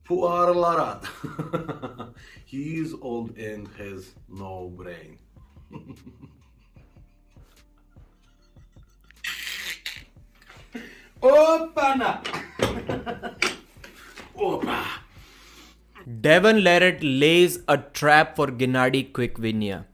Poor Larat. He's old and has no brain. Opa! Opa! Devon Larratt lays a trap for Genadi Quickvinia.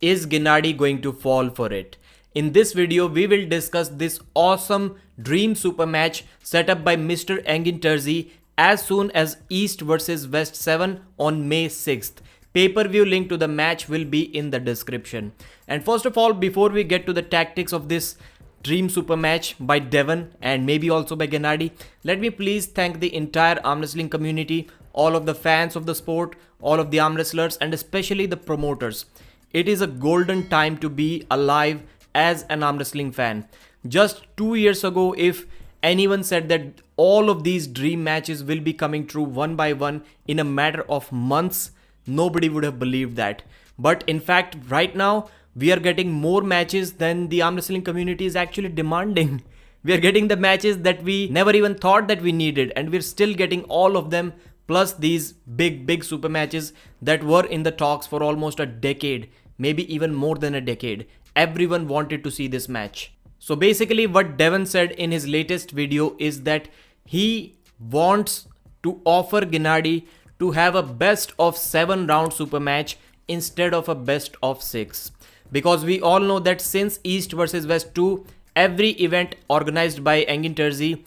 Is Genadi going to fall for it? In this video, we will discuss this awesome dream super match set up by Mr. Engin Terzi as soon as East vs West 7 on May 6th. Pay-per-view link to the match will be in the description. And first of all, before we get to the tactics of this dream super match by Devon and maybe also by Genadi, let me please thank the entire arm wrestling community, all of the fans of the sport, all of the arm wrestlers, and especially the promoters. It is a golden time to be alive as an arm wrestling fan. Just 2 years ago, if anyone said that all of these dream matches will be coming true one by one in a matter of months, nobody would have believed that. But in fact, right now, we are getting more matches than the arm wrestling community is actually demanding. We are getting the matches that we never even thought that we needed, and we're still getting all of them, plus these big super matches that were in the talks for almost a decade, maybe even more than a decade. Everyone wanted to see this match. So basically what Devon said in his latest video is that he wants to offer Genadi to have a best of 7 round super match instead of a best of 6. Because we all know that since East vs West 2, every event organized by Engin Terzi,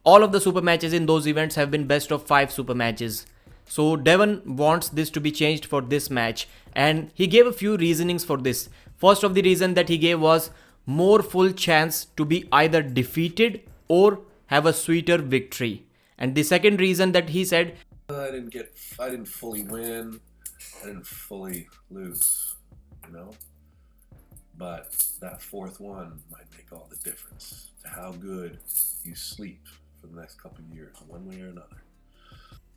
all of the super matches in those events have been best of 5 super matches. So Devon wants this to be changed for this match, and he gave a few reasonings for this. First of the reason that he gave was more full chance to be either defeated or have a sweeter victory. And the second reason that he said, I didn't fully win. I didn't fully lose, you know? But that fourth one might make all the difference to how good you sleep for the next couple of years, one way or another.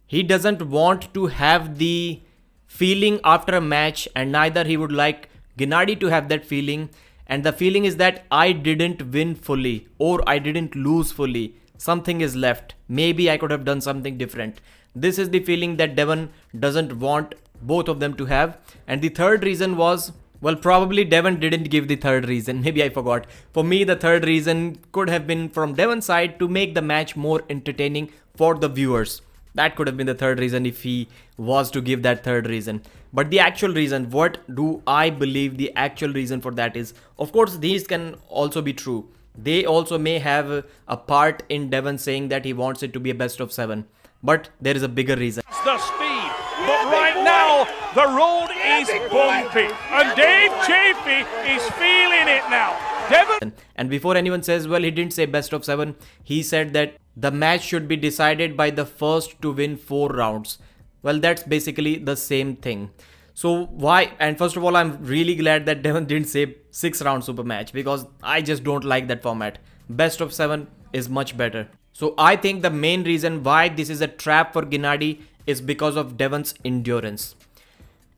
he doesn't want to have the feeling after a match, and neither he would like Genadi to have that feeling. And the feeling is that I didn't win fully or I didn't lose fully. Something is left. Maybe I could have done something different. This is the feeling that Devon doesn't want both of them to have. And the third reason was, well, probably Devon didn't give the third reason. Maybe I forgot. For me, the third reason could have been from Devon's side to make the match more entertaining for the viewers. That could have been the third reason if he was to give that third reason. But the actual reason, what do I believe the actual reason for that is? Of course, these can also be true. They also may have a part in Devon saying that he wants it to be a best of 7. But there is a bigger reason. The speed, but right now the road is bumpy, and Dave Chafee is feeling it now. Devon. And before anyone says, well, he didn't say best of 7, he said that the match should be decided by the first to win 4 rounds. Well, that's basically the same thing. So why? And first of all, I'm really glad that Devon didn't say 6 round super match, because I just don't like that format. Best of 7 is much better. So I think the main reason why this is a trap for Genadi is because of Devon's endurance.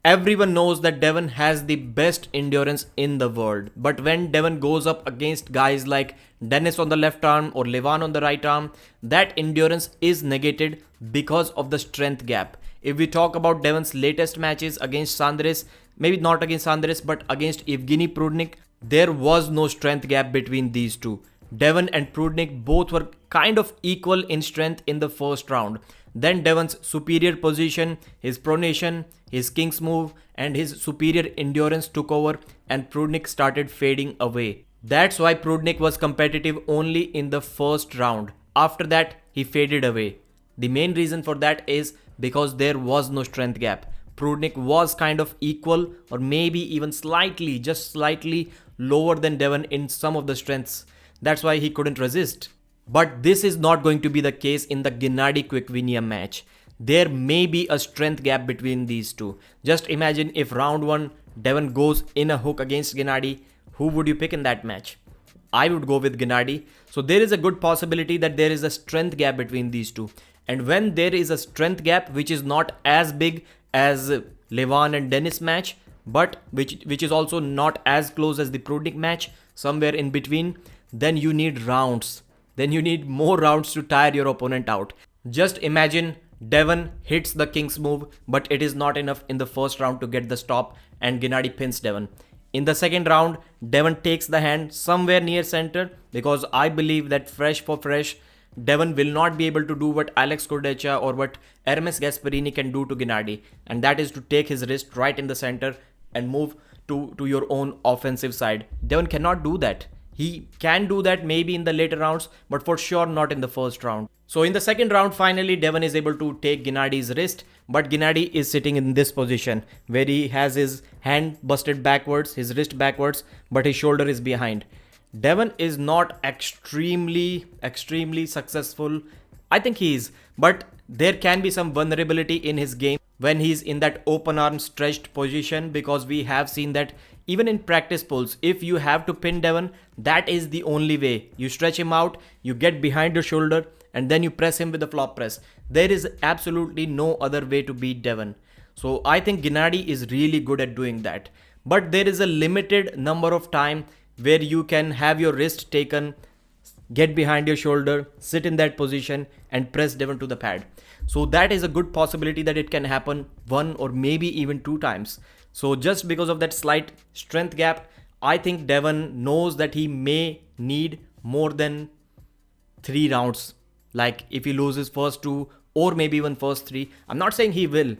Everyone knows that Devon has the best endurance in the world. But when Devon goes up against guys like Dennis on the left arm or Levan on the right arm, that endurance is negated because of the strength gap. If we talk about Devon's latest matches against Sandres, maybe not against Sandres, but against Evgeny Prudnik, there was no strength gap between these two. Devon and Prudnik both were kind of equal in strength in the first round. Then Devon's superior position, his pronation, his king's move, and his superior endurance took over, and Prudnik started fading away. That's why Prudnik was competitive only in the first round. After that, he faded away. The main reason for that is because there was no strength gap. Prudnik was kind of equal, or maybe even slightly, just slightly lower than Devon in some of the strengths. That's why he couldn't resist. But this is not going to be the case in the Genadi Quickvinia match. There may be a strength gap between these two. Just imagine if round 1 Devon goes in a hook against Genadi, who would you pick in that match? I would go with Genadi. So there is a good possibility that there is a strength gap between these two. And when there is a strength gap which is not as big as Levan and Dennis match, but which is also not as close as the Prudnik match, somewhere in between, then you need rounds. Then you need more rounds to tire your opponent out. Just imagine Devon hits the king's move, but it is not enough in the first round to get the stop, and Genadi pins Devon. In the second round, Devon takes the hand somewhere near center, because I believe that fresh for fresh, Devon will not be able to do what Alex Cordecha or what Hermes Gasparini can do to Genadi, and that is to take his wrist right in the center and move to your own offensive side. Devon cannot do that. He can do that maybe in the later rounds, but for sure not in the first round. So in the second round, finally, Devon is able to take Genadi's wrist, but Genadi is sitting in this position where he has his hand busted backwards, his wrist backwards, but his shoulder is behind. Devon is not extremely successful. I think he is, but there can be some vulnerability in his game when he's in that open arm stretched position, because we have seen that even in practice polls, if you have to pin Devon, that is the only way. You stretch him out, you get behind your shoulder, and then you press him with the flop press. There is absolutely no other way to beat Devon. So I think Genadi is really good at doing that. But there is a limited number of time where you can have your wrist taken, get behind your shoulder, sit in that position and press Devon to the pad. So that is a good possibility that it can happen one or maybe even two times. So just because of that slight strength gap, I think Devon knows that he may need more than 3 rounds. Like if he loses first 2 or maybe even first 3, I'm not saying he will.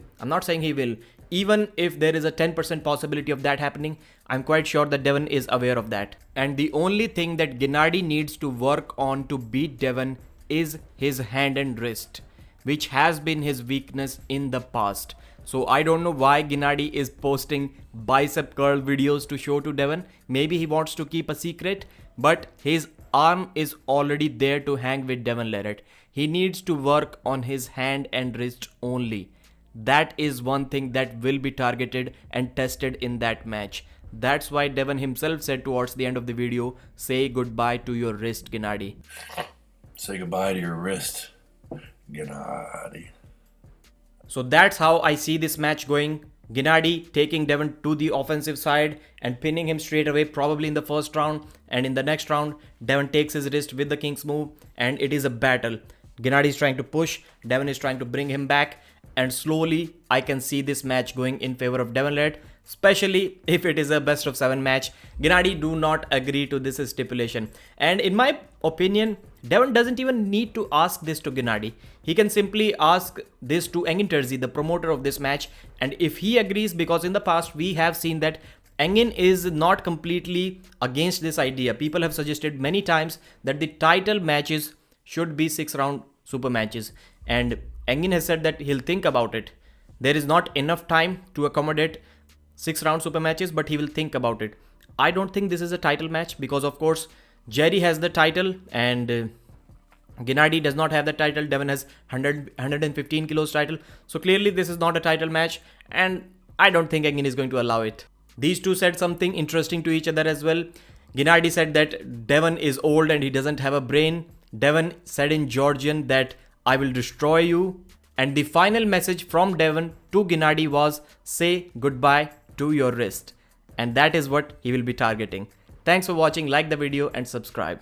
Even if there is a 10% possibility of that happening, I'm quite sure that Devon is aware of that. And the only thing that Genadi needs to work on to beat Devon is his hand and wrist, which has been his weakness in the past. So I don't know why Genadi is posting bicep curl videos to show to Devon. Maybe he wants to keep a secret, but his arm is already there to hang with Devon Larratt. He needs to work on his hand and wrist only. That is one thing that will be targeted and tested in that match. That's why Devon himself said towards the end of the video, say goodbye to your wrist, Genadi. Say goodbye to your wrist, Genadi. So that's how I see this match going. Genadi taking Devon to the offensive side and pinning him straight away, probably in the first round. And in the next round, Devon takes his wrist with the king's move and it is a battle. Genadi is trying to push, Devon is trying to bring him back. And slowly, I can see this match going in favor of Devon Larratt, especially if it is a best of 7 match. Genadi do not agree to this stipulation. And in my opinion, Devon doesn't even need to ask this to Genadi. He can simply ask this to Engin Terzi, the promoter of this match. And if he agrees, because in the past we have seen that Engin is not completely against this idea. People have suggested many times that the title matches should be 6-round super matches. And Engin has said that he'll think about it. There is not enough time to accommodate 6-round super matches, but he will think about it. I don't think this is a title match because, of course, Jerry has the title and Genadi does not have the title. Devon has 115 kilos title. So clearly this is not a title match and I don't think Engin is going to allow it. These two said something interesting to each other as well. Genadi said that Devon is old and he doesn't have a brain. Devon said in Georgian that I will destroy you. And the final message from Devon to Genadi was, say goodbye to your wrist. And that is what he will be targeting. Thanks for watching. Like the video and subscribe.